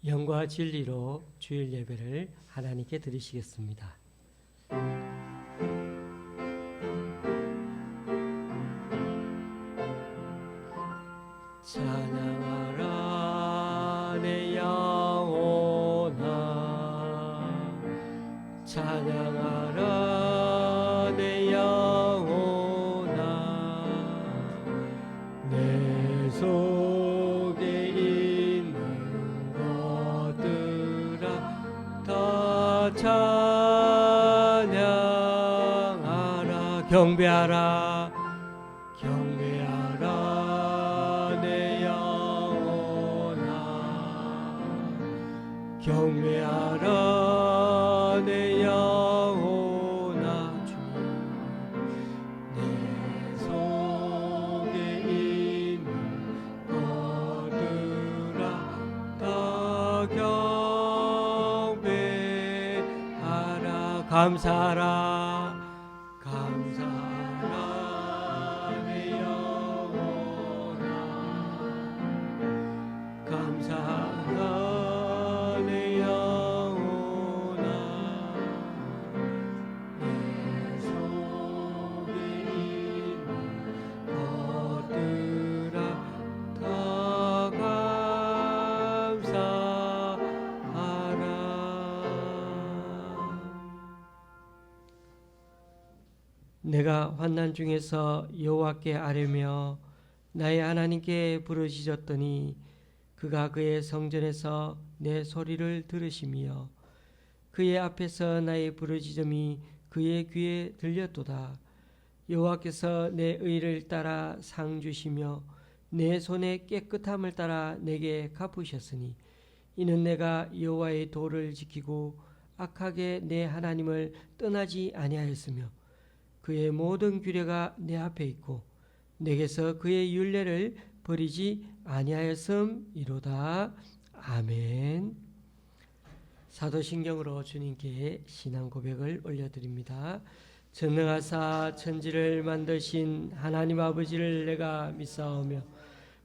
영과 진리로 주일 예배를 하나님께 드리시겠습니다. 찬양하라 내 영혼아, 찬양하라 내 영혼아, 내 속에 있는 것들아 다 찬양하라. 경배하라 경배하라 내 영혼아, 경배하라 내 영혼아. 주 내 속에 있는 것들아 다 경배하라. 감사하라 감사하라 내 영혼아, 감사하라 내 영혼아, 내 속에 있는 것들아 다 감사하라. 내가 환난 중에서 여호와께 아뢰며 나의 하나님께 부르짖었더니 그가 그의 성전에서 내 소리를 들으시며 그의 앞에서 나의 부르짖음이 그의 귀에 들렸도다. 여호와께서 내 의를 따라 상 주시며 내 손의 깨끗함을 따라 내게 갚으셨으니 이는 내가 여호와의 도를 지키고 악하게 내 하나님을 떠나지 아니하였으며 그의 모든 규례가 내 앞에 있고 내게서 그의 율례를 버리지 아니하였음이로다. 아멘. 사도신경으로 주님께 신앙 고백을 올려드립니다. 전능하사 천지를 만드신 하나님 아버지를 내가 믿사오며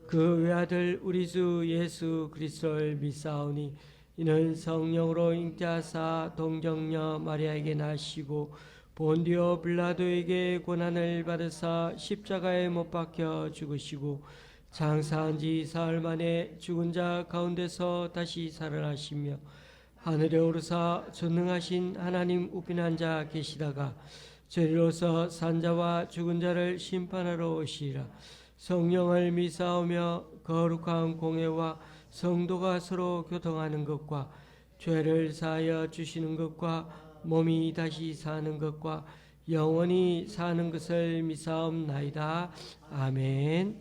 그 외아들 우리 주 예수 그리스도를 믿사오니 이는 성령으로 잉태하사 동정녀 마리아에게 나시고 본디오 빌라도에게 고난을 받으사 십자가에 못 박혀 죽으시고 장사한 지 사흘 만에 죽은 자 가운데서 다시 살아나시며 하늘에 오르사 전능하신 하나님 우편한 자 계시다가 저리로서 산자와 죽은 자를 심판하러 오시리라. 성령을 믿사오며 거룩한 공회와 성도가 서로 교통하는 것과 죄를 사하여 주시는 것과 몸이 다시 사는 것과 영원히 사는 것을 믿사옵나이다. 아멘.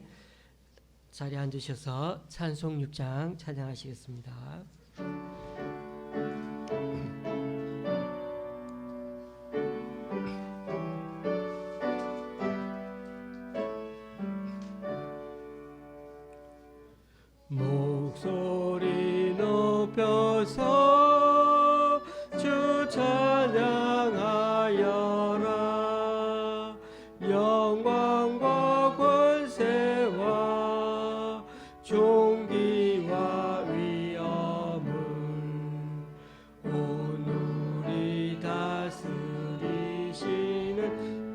자리에 앉으셔서 찬송 6장 찬양하시겠습니다. 목소리 높여서 주 찬양하여라. 영광과 권세와 존귀와 위엄을 오늘이 다스리시는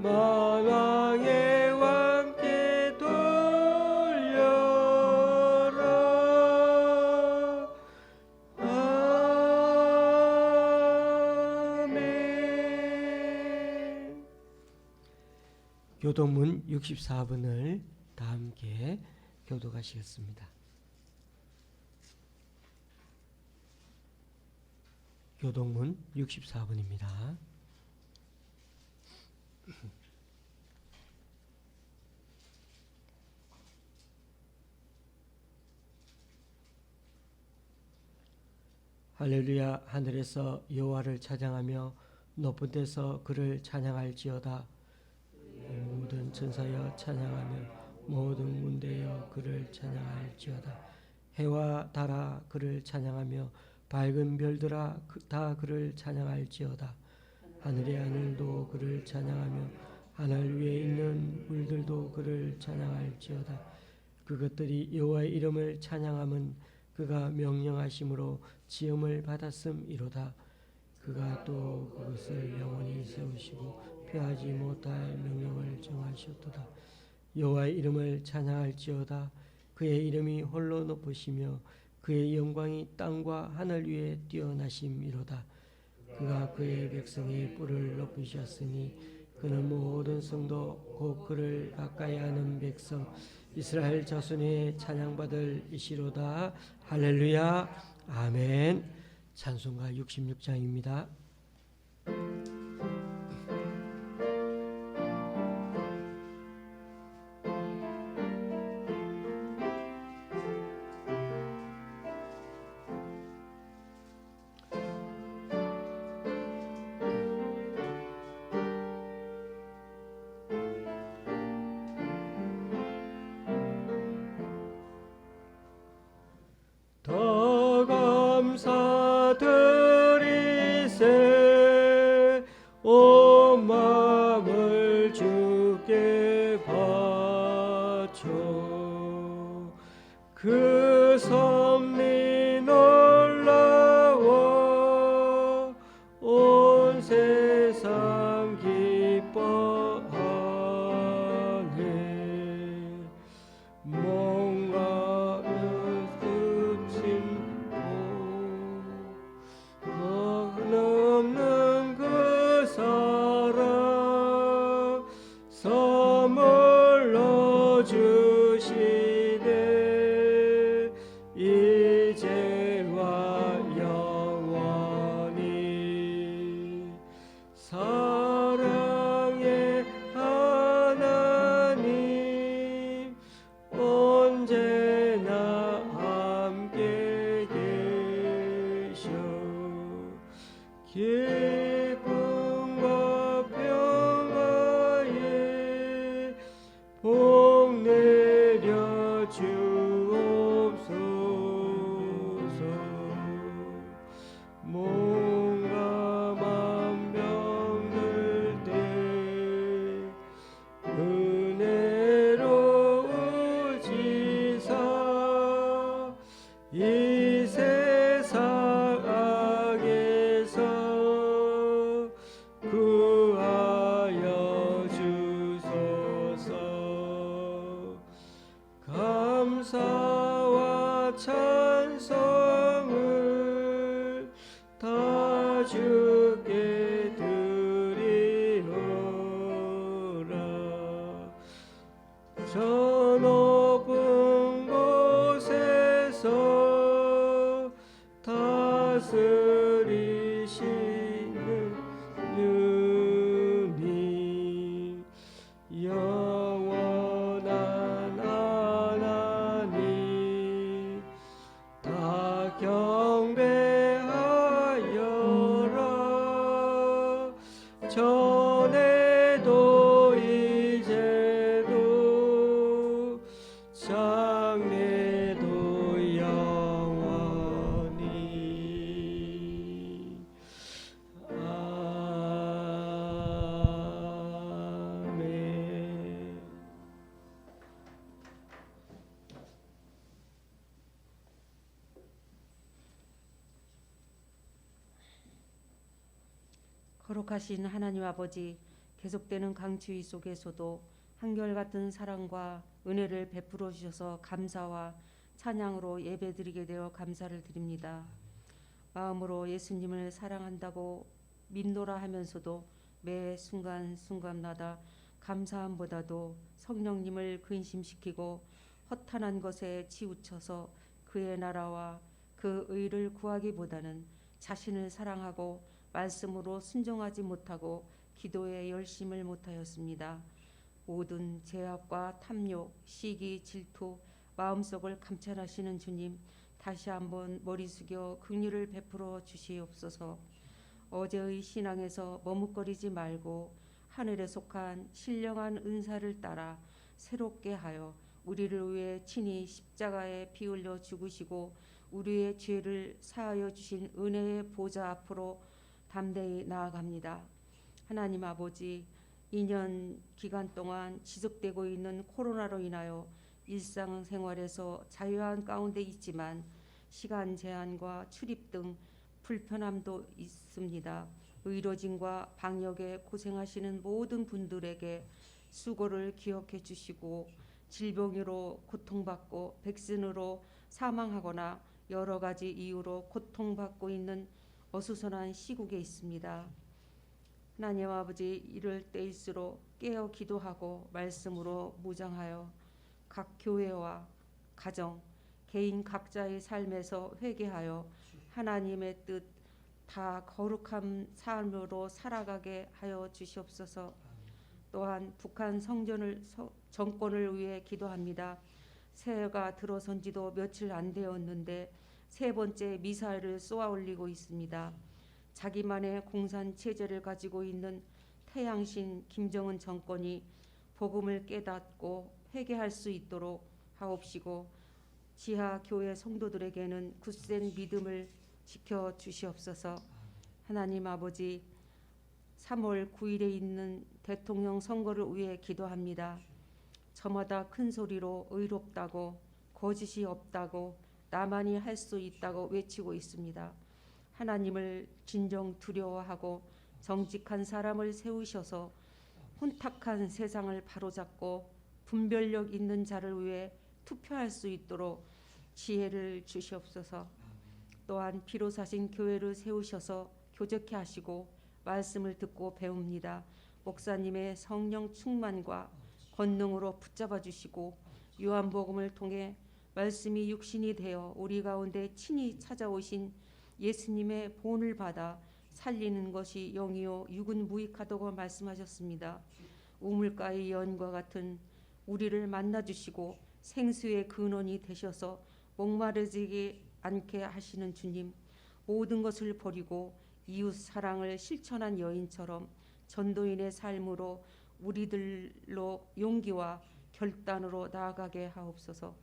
만왕의 왕께 돌려라. 아멘. 교도문 64번을 다 함께 교독하시겠습니다. 교독문 64번입니다. 할렐루야. 하늘에서 여호와를 찬양하며 높은 데서 그를 찬양할지어다. 모든 천사여 찬양하며 모든 문대여 그를 찬양할지어다. 해와 달아 그를 찬양하며 밝은 별들아 다 그를 찬양할지어다. 하늘의 하늘도 그를 찬양하며 하늘 위에 있는 물들도 그를 찬양할지어다. 그것들이 여호와의 이름을 찬양함은 그가 명령하심으로 지음을 받았음이로다. 그가 또 그것을 영원히 세우시고 폐하지 못할 명령을 정하셨도다. 여호와의 이름을 찬양할지어다. 그의 이름이 홀로 높으시며 그의 영광이 땅과 하늘 위에 뛰어나심이로다. 그가 그의 백성의 뿔을 높이셨으니 그는 모든 성도 곧 그를 가까이 하는 백성 이스라엘 자손의 찬양받을 이시로다. 할렐루야. 아멘. 찬송가 66장입니다. 더 감사드리세 온 마음을 주께 바쳐 그 섭리 놀라워 온 세상 기뻐하네. 뭔가 없는 그 사랑 선물로 주시네. 이제와 영원히 사랑의 하나님 언제나 함께 계셔. 기쁨과 평화에 복 내려 주옵소서. 몸과 맘 병들 때 은혜로 지사 이 세상 악에서 구하여 주소서. 감사와 찬송을 다 주께 드리오라. 저 높은 곳에서 다스리시는 주님 영원한 하나님 다 경배하여라. 전에도 이제도 장래도 영원히. 아멘. 거룩하신 하나님 아버지, 계속되는 강추위 속에서도 한결같은 사랑과 은혜를 베풀어 주셔서 감사와 찬양으로 예배드리게 되어 감사를 드립니다. 마음으로 예수님을 사랑한다고 믿노라 하면서도 매 순간순간마다 감사함보다도 성령님을 근심시키고 허탄한 것에 치우쳐서 그의 나라와 그 의를 구하기보다는 자신을 사랑하고 말씀으로 순종하지 못하고 기도에 열심을 못하였습니다. 모든 죄악과 탐욕, 시기, 질투, 마음속을 감찰하시는 주님, 다시 한번 머리 숙여 긍휼을 베풀어 주시옵소서. 어제의 신앙에서 머뭇거리지 말고 하늘에 속한 신령한 은사를 따라 새롭게 하여 우리를 위해 친히 십자가에 피 흘려 죽으시고 우리의 죄를 사하여 주신 은혜의 보좌 앞으로 담대히 나아갑니다. 하나님 아버지, 2년 기간 동안 지속되고 있는 코로나로 인하여 일상생활에서 자유한 가운데 있지만 시간 제한과 출입 등 불편함도 있습니다. 의료진과 방역에 고생하시는 모든 분들에게 수고를 기억해 주시고 질병으로 고통받고 백신으로 사망하거나 여러 가지 이유로 고통받고 있는 어수선한 시국에 있습니다. 하나님 아버지, 이럴 때일수록 깨어 기도하고 말씀으로 무장하여 각 교회와 가정, 개인 각자의 삶에서 회개하여 하나님의 뜻 다 거룩한 삶으로 살아가게 하여 주시옵소서. 또한 북한 정권을 위해 기도합니다. 새해가 들어선 지도 며칠 안 되었는데 세 번째 미사일을 쏘아 올리고 있습니다. 자기만의 공산 체제를 가지고 있는 태양신 김정은 정권이 복음을 깨닫고 회개할 수 있도록 하옵시고 지하 교회 성도들에게는 굳센 믿음을 지켜 주시옵소서. 하나님 아버지, 3월 9일에 있는 대통령 선거를 위해 기도합니다. 저마다 큰 소리로 의롭다고 거짓이 없다고 나만이 할 수 있다고 외치고 있습니다. 하나님을 진정 두려워하고 정직한 사람을 세우셔서 혼탁한 세상을 바로잡고 분별력 있는 자를 위해 투표할 수 있도록 지혜를 주시옵소서. 또한 피로 사신 교회를 세우셔서 교제케 하시고 말씀을 듣고 배웁니다. 목사님의 성령 충만과 권능으로 붙잡아 주시고 요한복음을 통해 말씀이 육신이 되어 우리 가운데 친히 찾아오신 예수님의 본을 받아 살리는 것이 영이요 육은 무익하다고 말씀하셨습니다. 우물가의 연과 같은 우리를 만나 주시고 생수의 근원이 되셔서 목마르지 않게 하시는 주님, 모든 것을 버리고 이웃 사랑을 실천한 여인처럼 전도인의 삶으로 우리들로 용기와 결단으로 나아가게 하옵소서.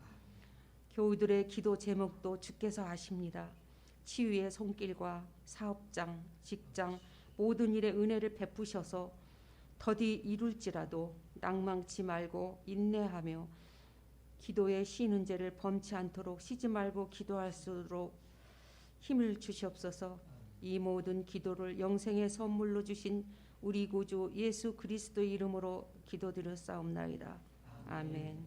교우들의 기도 제목도 주께서 아십니다. 치유의 손길과 사업장, 직장, 모든 일에 은혜를 베푸셔서 더디 이룰지라도 낭망치 말고 인내하며 기도에 쉬는 죄를 범치 않도록 쉬지 말고 기도할수록 힘을 주시옵소서. 이 모든 기도를 영생의 선물로 주신 우리 구주 예수 그리스도의 이름으로 기도드렸사옵나이다. 아멘.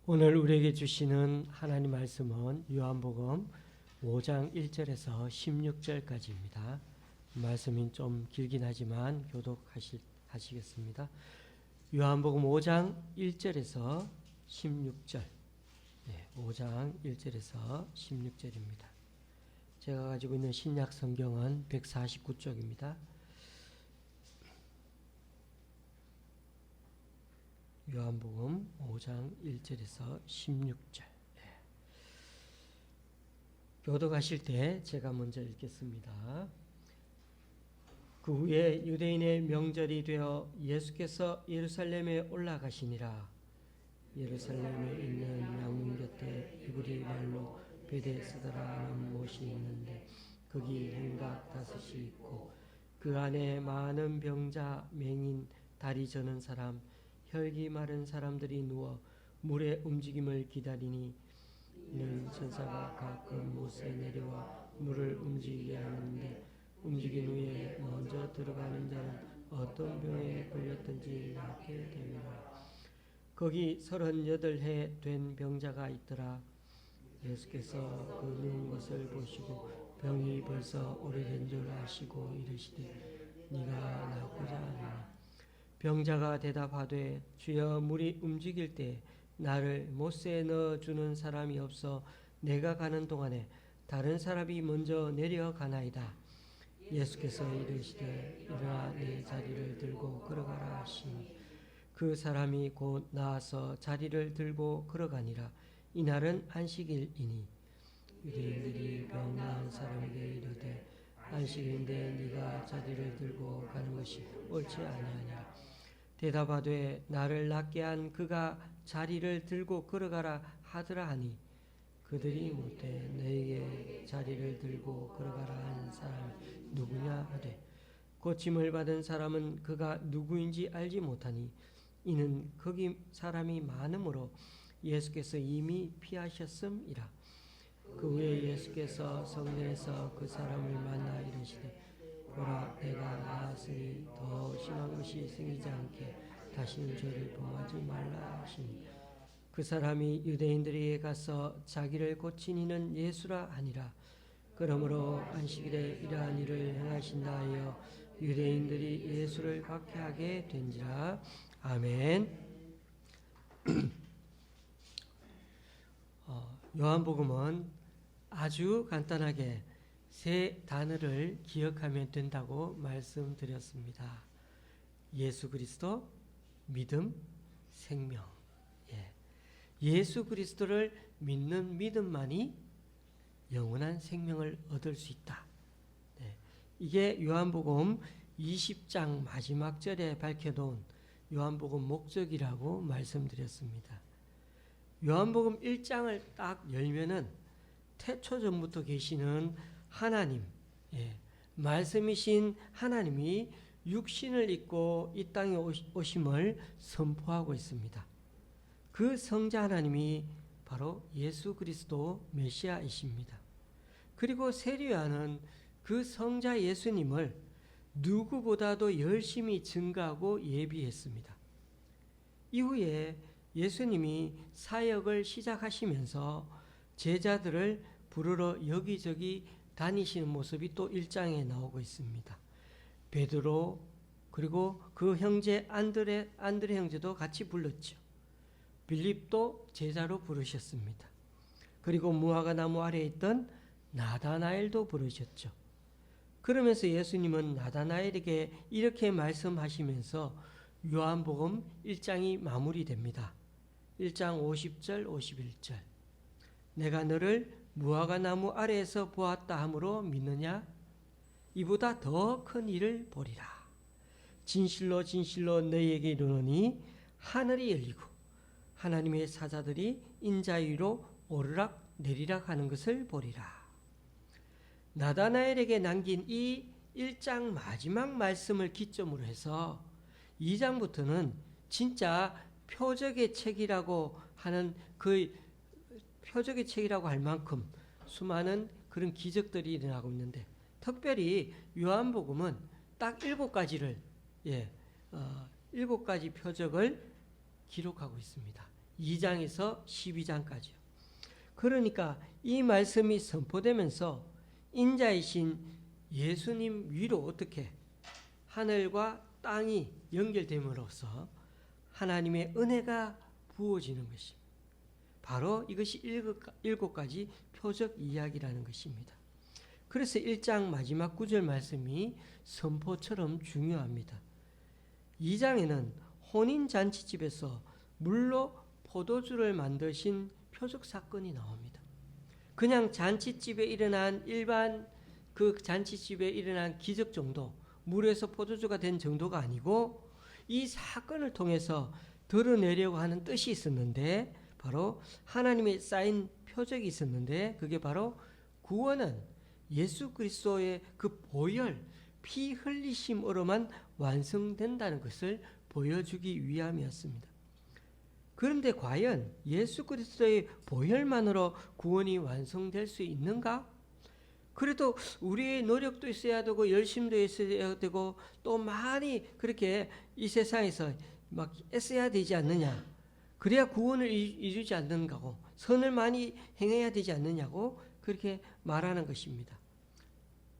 오늘 우리에게 주시는 하나님 말씀은 요한복음 5장 1절에서 16절까지입니다. 말씀이 좀 길긴 하지만 교독하시겠습니다. 요한복음 5장 1절에서 16절, 5장 1절에서 16절입니다. 제가 가지고 있는 신약 성경은 149쪽입니다. 요한복음 5장 1절에서 16절. 교독하실 때 제가 먼저 읽겠습니다. 그 후에 유대인의 명절이 되어 예수께서 예루살렘에 올라가시니라. 예루살렘에 있는 양문 곁에 히브리 말로 베데스다라 하는 못이 있는데 거기 행각 5이 있고 그 안에 많은 병자, 맹인, 다리 저는 사람, 혈기 마른 사람들이 누워 물의 움직임을 기다리니 이는 천사가 가끔 못에 내려와 물을 움직이게 하는데 움직인 후에 먼저 들어가는 자는 어떤 병에 걸렸든지 낫게 되리라. 거기 38해 된 병자가 있더라. 예수께서 그 누운 것을 보시고 병이 벌써 오래된 줄 아시고 이르시되 네가 낫고자 하느냐. 병자가 대답하되 주여 물이 움직일 때 나를 못에 넣어주는 사람이 없어 내가 가는 동안에 다른 사람이 먼저 내려가나이다. 예수께서 이르시되 일어나 네 자리를 들고 걸어가라 하시니 그 사람이 곧 나아서 자리를 들고 걸어가니라. 이날은 안식일이니 유대인들이 병 나은 사람에게 이르되 안식일인데 네가 자리를 들고 가는 것이 옳지 아니하니라. 대답하되 나를 낫게 한 그가 자리를 들고 걸어가라 하더라 하니 그들이 묻되 너에게 자리를 들고 걸어가라 한 사람이 누구냐 하되 고침을 받은 사람은 그가 누구인지 알지 못하니 이는 거기 사람이 많으므로 예수께서 이미 피하셨음이라. 그 후에 예수께서 성전에서 그 사람을 만나 이르시되 보라 내가 나았으니 더 심한 것이 생기지 않게 다시는 죄를 범하지 말라 하시니 그 사람이 유대인들에게 가서 자기를 고친 이는 예수라 하니라. 그러므로 안식일에 이러한 일을 행하신다 하여 유대인들이 예수를 박해하게 된지라. 아멘. 요한복음은 아주 간단하게 세 단어를 기억하면 된다고 말씀드렸습니다. 예수 그리스도, 믿음, 생명. 예수 그리스도를 믿는 믿음만이 영원한 생명을 얻을 수 있다. 이게 요한복음 20장 마지막 절에 밝혀놓은 요한복음 목적이라고 말씀드렸습니다. 요한복음 1장을 딱 열면은 태초전부터 계시는 하나님, 말씀이신 하나님이 육신을 입고 이 땅에 오심을 선포하고 있습니다. 그 성자 하나님이 바로 예수 그리스도 메시아이십니다. 그리고 세례요한은 그 성자 예수님을 누구보다도 열심히 증거하고 예비했습니다. 이후에 예수님이 사역을 시작하시면서 제자들을 부르러 여기저기 다니시는 모습이 또 1장에 나오고 있습니다. 베드로 그리고 그 형제 안드레 형제도 같이 불렀죠. 빌립도 제자로 부르셨습니다. 그리고 무화과 나무 아래에 있던 나다나엘도 부르셨죠. 그러면서 예수님은 나다나엘에게 이렇게 말씀하시면서 요한복음 1장이 마무리됩니다. 1장 50절 51절 내가 너를 무화과 나무 아래에서 보았다 하므로 믿느냐? 이보다 더 큰 일을 보리라. 진실로 진실로 너희에게 이르노니 하늘이 열리고 하나님의 사자들이 인자의 위로 오르락 내리락 하는 것을 보리라. 나다나엘에게 남긴 이 1장 마지막 말씀을 기점으로 해서 2장부터는 진짜 표적의 책이라고 하는 그 표적의 책이라고 할 만큼 수많은 그런 기적들이 일어나고 있는데 특별히 요한복음은 딱 7가지를 7가지 표적을 기록하고 있습니다. 2장에서 12장까지요. 그러니까 이 말씀이 선포되면서 인자이신 예수님 위로 어떻게 하늘과 땅이 연결됨으로써 하나님의 은혜가 부어지는 것입니다. 바로 이것이 7가지 표적 이야기라는 것입니다. 그래서 1장 마지막 9절 말씀이 선포처럼 중요합니다. 2장에는 혼인잔치집에서 물로 포도주를 만드신 표적 사건이 나옵니다. 그냥 잔치집에 일어난 일반 그 잔치집에 일어난 기적 정도, 물에서 포도주가 된 정도가 아니고 이 사건을 통해서 드러내려고 하는 뜻이 있었는데 바로 하나님의 쌓인 표적이 있었는데 그게 바로 구원은 예수 그리스도의 그 보혈, 피 흘리심으로만 완성된다는 것을 보여주기 위함이었습니다. 그런데 과연 예수 그리스도의 보혈만으로 구원이 완성될 수 있는가? 그래도 우리의 노력도 있어야 되고 열심도 있어야 되고 또 많이 그렇게 이 세상에서 막 애써야 되지 않느냐? 그래야 구원을 이루지 않는가고 선을 많이 행해야 되지 않느냐고 그렇게 말하는 것입니다.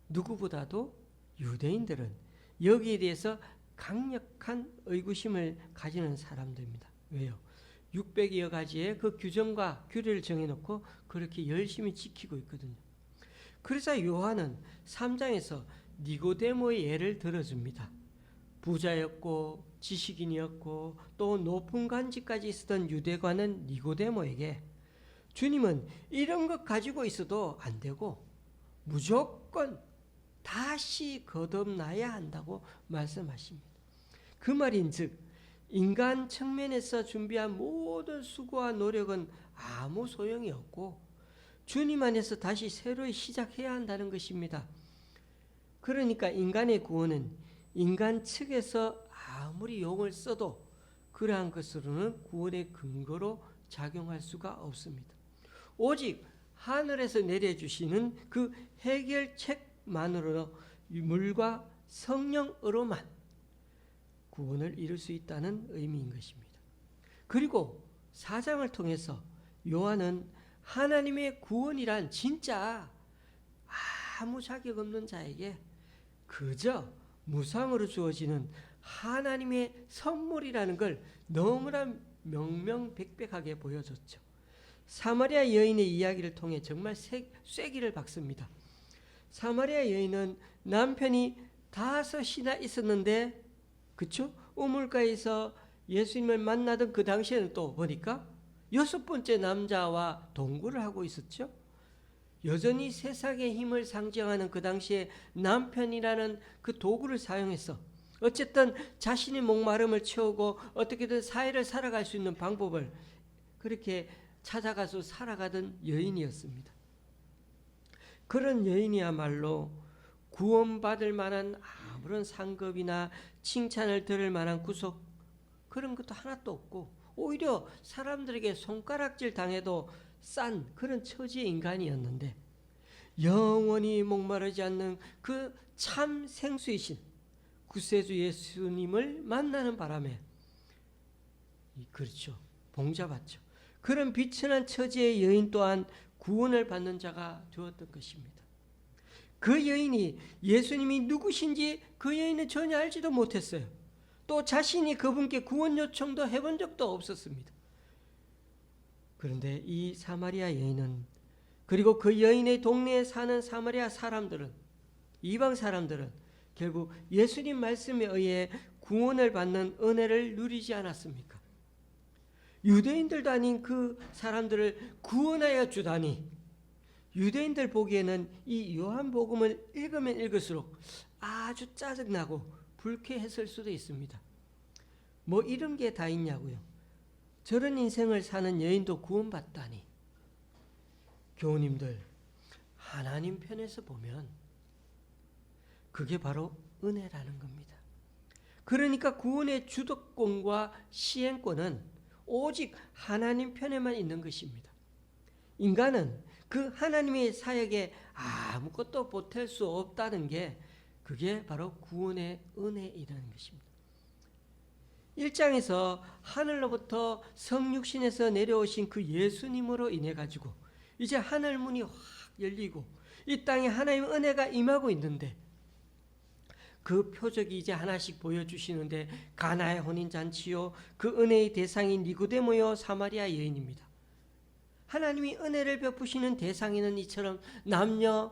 누구보다도 유대인들은 여기에 대해서 강력한 의구심을 가지는 사람들입니다. 왜요? 600여 가지의 그 규정과 규례를 정해놓고 그렇게 열심히 지키고 있거든요. 그래서 요한은 3장에서 니고데모의 예를 들어줍니다. 부자였고 지식인이었고 또 높은 관직까지 있었던 유대관은 니고데모에게 주님은 이런 것 가지고 있어도 안 되고 무조건 다시 거듭나야 한다고 말씀하십니다. 그 말인즉 인간 측면에서 준비한 모든 수고와 노력은 아무 소용이 없고 주님 안에서 다시 새로 시작해야 한다는 것입니다. 그러니까 인간의 구원은 인간 측에서 아무리 용을 써도 그러한 것으로는 구원의 근거로 작용할 수가 없습니다. 오직 하늘에서 내려주시는 그 해결책만으로 물과 성령으로만 구원을 이룰 수 있다는 의미인 것입니다. 그리고 4장을 통해서 요한은 하나님의 구원이란 진짜 아무 자격 없는 자에게 그저 무상으로 주어지는 하나님의 선물이라는 걸 너무나 명명백백하게 보여줬죠. 사마리아 여인의 이야기를 통해 정말 쐐기를 박습니다. 사마리아 여인은 남편이 5이나 있었는데 그쵸? 우물가에서 예수님을 만나던 그 당시에는 또 보니까 6번째 남자와 동거를 하고 있었죠. 여전히 세상의 힘을 상징하는 그 당시에 남편이라는 그 도구를 사용해서 어쨌든 자신의 목마름을 채우고 어떻게든 사회를 살아갈 수 있는 방법을 그렇게 찾아가서 살아가던 여인이었습니다. 그런 여인이야말로 구원받을 만한 아무런 상급이나 칭찬을 들을 만한 구속 그런 것도 하나도 없고 오히려 사람들에게 손가락질 당해도 싼 그런 처지의 인간이었는데 영원히 목마르지 않는 그 참 생수이신 구세주 예수님을 만나는 바람에 그렇죠. 봉잡았죠. 그런 비천한 처지의 여인 또한 구원을 받는 자가 되었던 것입니다. 그 여인이 예수님이 누구신지 그 여인은 전혀 알지도 못했어요. 또 자신이 그분께 구원 요청도 해본 적도 없었습니다. 그런데 이 사마리아 여인은 그리고 그 여인의 동네에 사는 사마리아 사람들은 이방 사람들은 결국 예수님 말씀에 의해 구원을 받는 은혜를 누리지 않았습니까? 유대인들도 아닌 그 사람들을 구원하여 주다니 유대인들 보기에는 이 요한복음을 읽으면 읽을수록 아주 짜증나고 불쾌했을 수도 있습니다. 뭐 이런 게 다 있냐고요. 저런 인생을 사는 여인도 구원받다니. 교우님들, 하나님 편에서 보면 그게 바로 은혜라는 겁니다. 그러니까 구원의 주도권과 시행권은 오직 하나님 편에만 있는 것입니다. 인간은 그 하나님의 사역에 아무것도 보탤 수 없다는 게 그게 바로 구원의 은혜이라는 것입니다. 1장에서 하늘로부터 성육신에서 내려오신 그 예수님으로 인해 가지고 이제 하늘 문이 확 열리고 이 땅에 하나님의 은혜가 임하고 있는데 그 표적이 이제 하나씩 보여주시는데 가나의 혼인잔치요 그 은혜의 대상인 니고데모요 사마리아 여인입니다. 하나님이 은혜를 베푸시는 대상에는 이처럼 남녀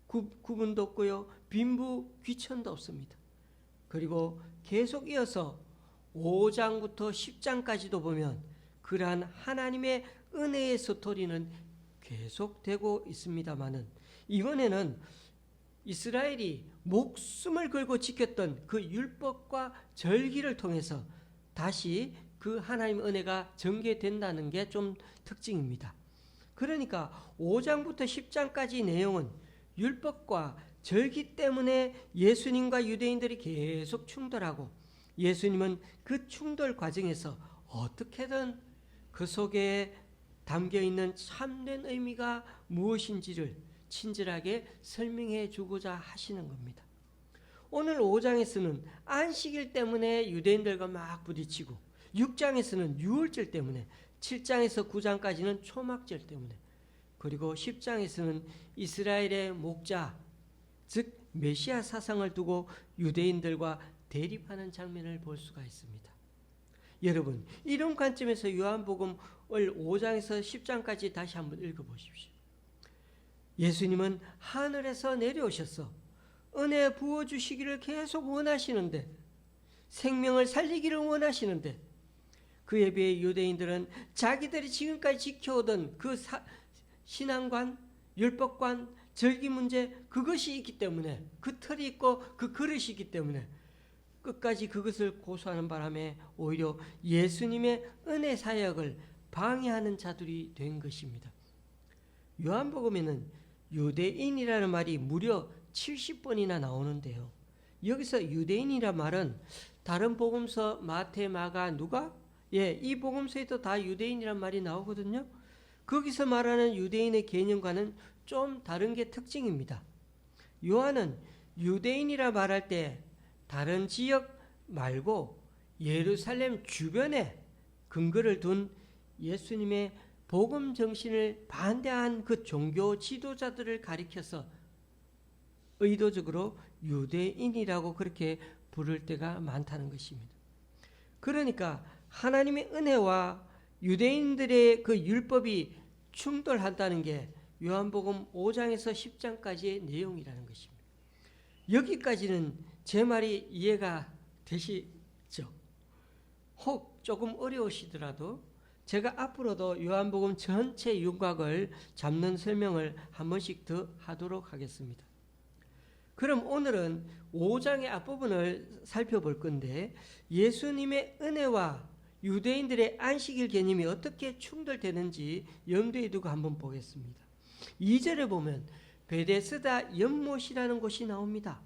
구분도 없고요 빈부 귀천도 없습니다. 그리고 계속 이어서 5장부터 10장까지도 보면 그러한 하나님의 은혜의 스토리는 계속되고 있습니다마는 이번에는 이스라엘이 목숨을 걸고 지켰던 그 율법과 절기를 통해서 다시 그 하나님의 은혜가 전개된다는 게 좀 특징입니다. 그러니까 5장부터 10장까지 내용은 율법과 절기 때문에 예수님과 유대인들이 계속 충돌하고 예수님은 그 충돌 과정에서 어떻게든 그 속에 담겨있는 참된 의미가 무엇인지를 친절하게 설명해 주고자 하시는 겁니다. 오늘 5장에서는 안식일 때문에 유대인들과 막 부딪히고 6장에서는 유월절 때문에 7장에서 9장까지는 초막절 때문에 그리고 10장에서는 이스라엘의 목자 즉 메시아 사상을 두고 유대인들과 대립하는 장면을 볼 수가 있습니다. 여러분 이런 관점에서 요한복음을 5장에서 10장까지 다시 한번 읽어보십시오. 예수님은 하늘에서 내려오셔서 은혜 부어주시기를 계속 원하시는데, 생명을 살리기를 원하시는데, 그에 비해 유대인들은 자기들이 지금까지 지켜오던 그 신앙관, 율법관, 절기 문제, 그것이 있기 때문에, 그 틀이 있고 그 그릇이 있기 때문에 끝까지 그것을 고수하는 바람에 오히려 예수님의 은혜 사역을 방해하는 자들이 된 것입니다. 요한복음에는 유대인이라는 말이 무려 70번이나 나오는데요. 여기서 유대인이란 말은 다른 복음서 마태, 마가, 누가? 이 복음서에도 다 유대인이란 말이 나오거든요. 거기서 말하는 유대인의 개념과는 좀 다른 게 특징입니다. 요한은 유대인이라 말할 때 다른 지역 말고 예루살렘 주변에 근거를 둔 예수님의 복음 정신을 반대한 그 종교 지도자들을 가리켜서 의도적으로 유대인이라고 그렇게 부를 때가 많다는 것입니다. 그러니까 하나님의 은혜와 유대인들의 그 율법이 충돌한다는 게 요한복음 5장에서 10장까지의 내용이라는 것입니다. 여기까지는 제 말이 이해가 되시죠? 혹 조금 어려우시더라도 제가 앞으로도 요한복음 전체 윤곽을 잡는 설명을 한 번씩 더 하도록 하겠습니다. 그럼 오늘은 5장의 앞부분을 살펴볼 건데, 예수님의 은혜와 유대인들의 안식일 개념이 어떻게 충돌되는지 염두에 두고 한번 보겠습니다. 2절에 보면 베데스다 연못이라는 곳이 나옵니다.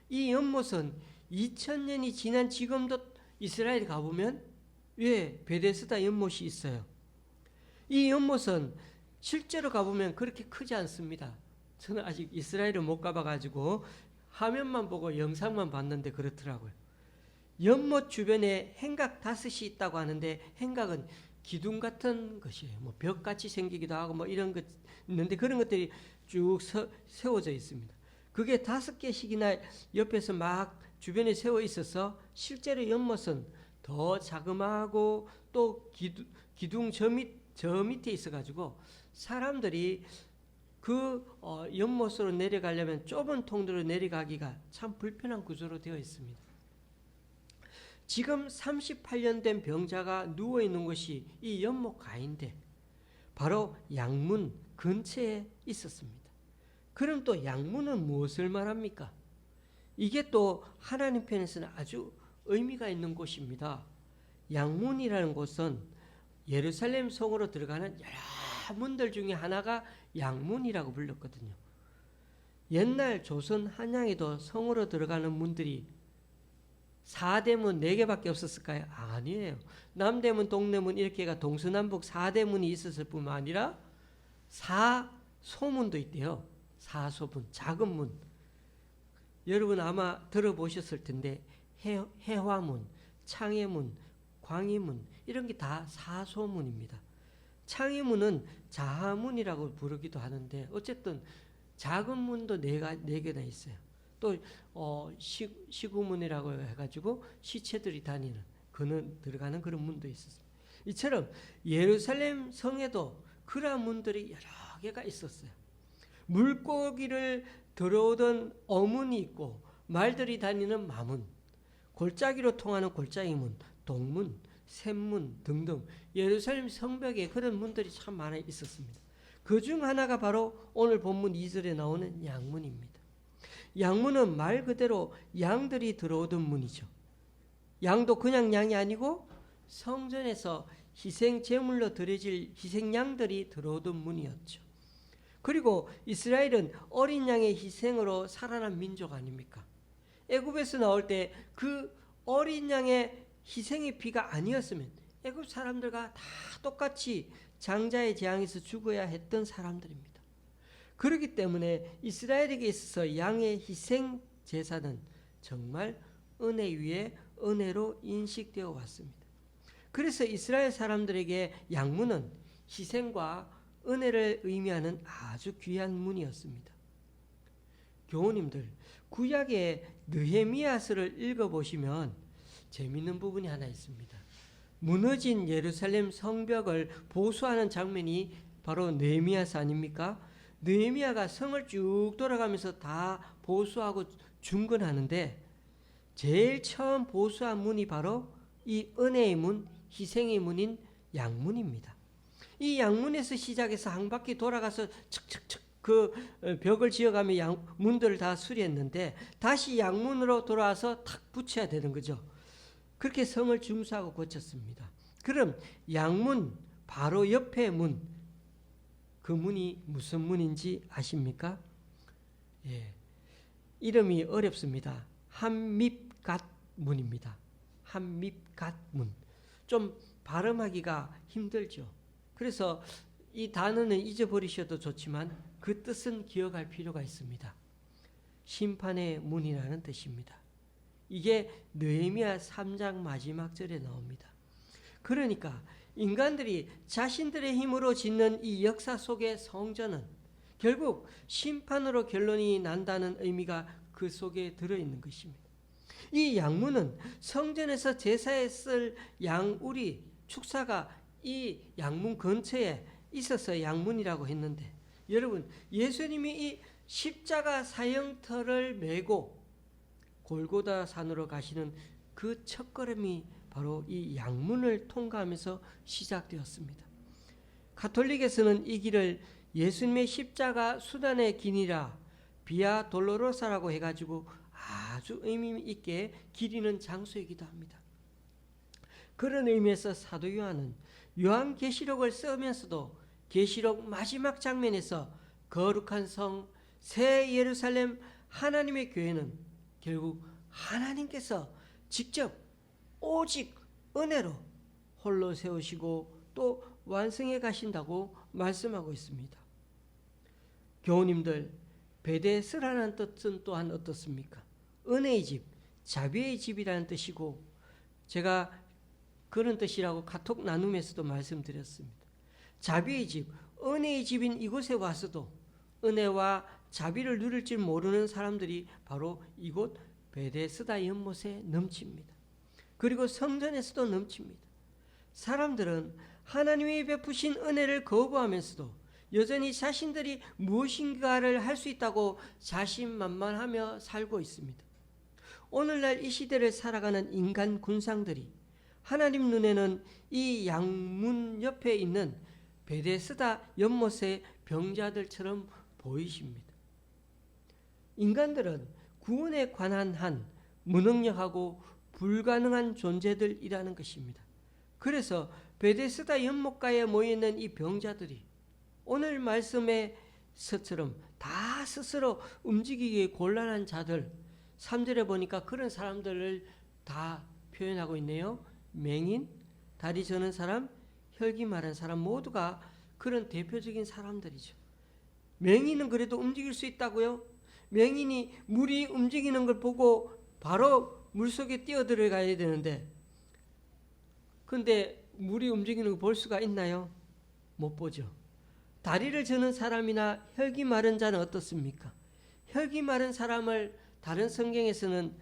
이 연못은 2000년이 지난 지금도 이스라엘 가보면 베데스다 연못이 있어요. 이 연못은 실제로 가보면 그렇게 크지 않습니다. 저는 아직 이스라엘을 못 가봐가지고 화면만 보고 영상만 봤는데 그렇더라고요. 연못 주변에 행각 5이 있다고 하는데, 행각은 기둥 같은 것이에요. 뭐 벽같이 생기기도 하고 뭐 이런 것 있는데, 그런 것들이 쭉 세워져 있습니다. 그게 5개씩이나 옆에서 막 주변에 세워 있어서 실제로 연못은 더 자그마하고 또 기둥 저 밑에 있어가지고 사람들이 그 연못으로 내려가려면 좁은 통로로 내려가기가 참 불편한 구조로 되어 있습니다. 지금 38년 된 병자가 누워있는 것이 이 연못 가인데 바로 양문 근처에 있었습니다. 그럼 또 양문은 무엇을 말합니까? 이게 또 하나님 편에서는 아주 의미가 있는 곳입니다. 양문이라는 곳은 예루살렘 성으로 들어가는 여러 문들 중에 하나가 양문이라고 불렀거든요. 옛날 조선 한양에도 성으로 들어가는 문들이 4대문 4개밖에 없었을까요? 아니에요. 남대문, 동대문 이렇게가 동서남북 4대문이 있었을 뿐만 아니라 4소문도 있대요. 4소문, 작은 문. 여러분 아마 들어보셨을 텐데 해화문, 창해문, 광희문 이런 게 다 4소문입니다. 창해문은 자하문이라고 부르기도 하는데 어쨌든 작은 문도 4개나 있어요. 또 시구문이라고 해가지고 시체들이 다니는 들어가는 그런 문도 있었어요. 이처럼 예루살렘 성에도 그러한 문들이 여러 개가 있었어요. 물고기를 들어오던 어문이 있고 말들이 다니는 마문, 골짜기로 통하는 골짜기문, 동문, 샘문 등등 예루살렘 성벽에 그런 문들이 참 많이 있었습니다. 그중 하나가 바로 오늘 본문 2절에 나오는 양문입니다. 양문은 말 그대로 양들이 들어오던 문이죠. 양도 그냥 양이 아니고 성전에서 희생 제물로 드려질 희생양들이 들어오던 문이었죠. 그리고 이스라엘은 어린 양의 희생으로 살아난 민족 아닙니까? 애굽에서 나올 때 그 어린 양의 희생의 피가 아니었으면 애굽 사람들과 다 똑같이 장자의 재앙에서 죽어야 했던 사람들입니다. 그렇기 때문에 이스라엘에게 있어서 양의 희생 제사는 정말 은혜 위에 은혜로 인식되어 왔습니다. 그래서 이스라엘 사람들에게 양문은 희생과 은혜를 의미하는 아주 귀한 문이었습니다. 교우님들, 구약의 느헤미야서를 읽어보시면 재미있는 부분이 하나 있습니다. 무너진 예루살렘 성벽을 보수하는 장면이 바로 느헤미야서 아닙니까? 느헤미야가 성을 쭉 돌아가면서 다 보수하고 중건하는데 제일 처음 보수한 문이 바로 이 은혜의 문, 희생의 문인 양문입니다. 이 양문에서 시작해서 한 바퀴 돌아가서 척척척 그 벽을 지어가며 문들을 다 수리했는데 다시 양문으로 돌아와서 탁 붙여야 되는 거죠. 그렇게 성을 중수하고 고쳤습니다. 그럼 양문 바로 옆에 문, 그 문이 무슨 문인지 아십니까? 예, 이름이 어렵습니다. 함밉갓문입니다. 함밉갓문. 좀 발음하기가 힘들죠. 그래서 이 단어는 잊어버리셔도 좋지만 그 뜻은 기억할 필요가 있습니다. 심판의 문이라는 뜻입니다. 이게 느헤미야 3장 마지막 절에 나옵니다. 그러니까 인간들이 자신들의 힘으로 짓는 이 역사 속의 성전은 결국 심판으로 결론이 난다는 의미가 그 속에 들어있는 것입니다. 이 양문은 성전에서 제사에 쓸 양우리 축사가 이 양문 근처에 있어서 양문이라고 했는데, 여러분, 예수님이 이 십자가 사형터를 메고 골고다 산으로 가시는 그 첫걸음이 바로 이 양문을 통과하면서 시작되었습니다. 가톨릭에서는 이 길을 예수님의 십자가 수단의 길이라 비아 돌로로사라고 해가지고 아주 의미 있게 기리는 장소이기도 합니다. 그런 의미에서 사도 요한은 요한계시록을 쓰면서도 계시록 마지막 장면에서 거룩한 성 새 예루살렘 하나님의 교회는 결국 하나님께서 직접 오직 은혜로 홀로 세우시고 또 완성해 가신다고 말씀하고 있습니다. 교우님들, 베데스라는 뜻은 또한 어떻습니까? 은혜의 집, 자비의 집이라는 뜻이고, 제가 그런 뜻이라고 카톡 나눔에서도 말씀드렸습니다. 자비의 집, 은혜의 집인 이곳에 와서도 은혜와 자비를 누릴 줄 모르는 사람들이 바로 이곳 베데스다 연못에 넘칩니다. 그리고 성전에서도 넘칩니다. 사람들은 하나님이 베푸신 은혜를 거부하면서도 여전히 자신들이 무엇인가를 할 수 있다고 자신만만하며 살고 있습니다. 오늘날 이 시대를 살아가는 인간 군상들이 하나님 눈에는 이 양문 옆에 있는 베데스다 연못의 병자들처럼 보이십니다. 인간들은 구원에 관한 한 무능력하고 불가능한 존재들이라는 것입니다. 그래서 베데스다 연못가에 모여있는 이 병자들이 오늘 말씀에서처럼 다 스스로 움직이기 곤란한 자들, 3절에 보니까 그런 사람들을 다 표현하고 있네요. 맹인, 다리 저는 사람, 혈기 마른 사람 모두가 그런 대표적인 사람들이죠. 맹인은 그래도 움직일 수 있다고요? 맹인이 물이 움직이는 걸 보고 바로 물속에 뛰어들어가야 되는데, 근데 물이 움직이는 걸 볼 수가 있나요? 못 보죠. 다리를 저는 사람이나 혈기 마른 자는 어떻습니까? 혈기 마른 사람을 다른 성경에서는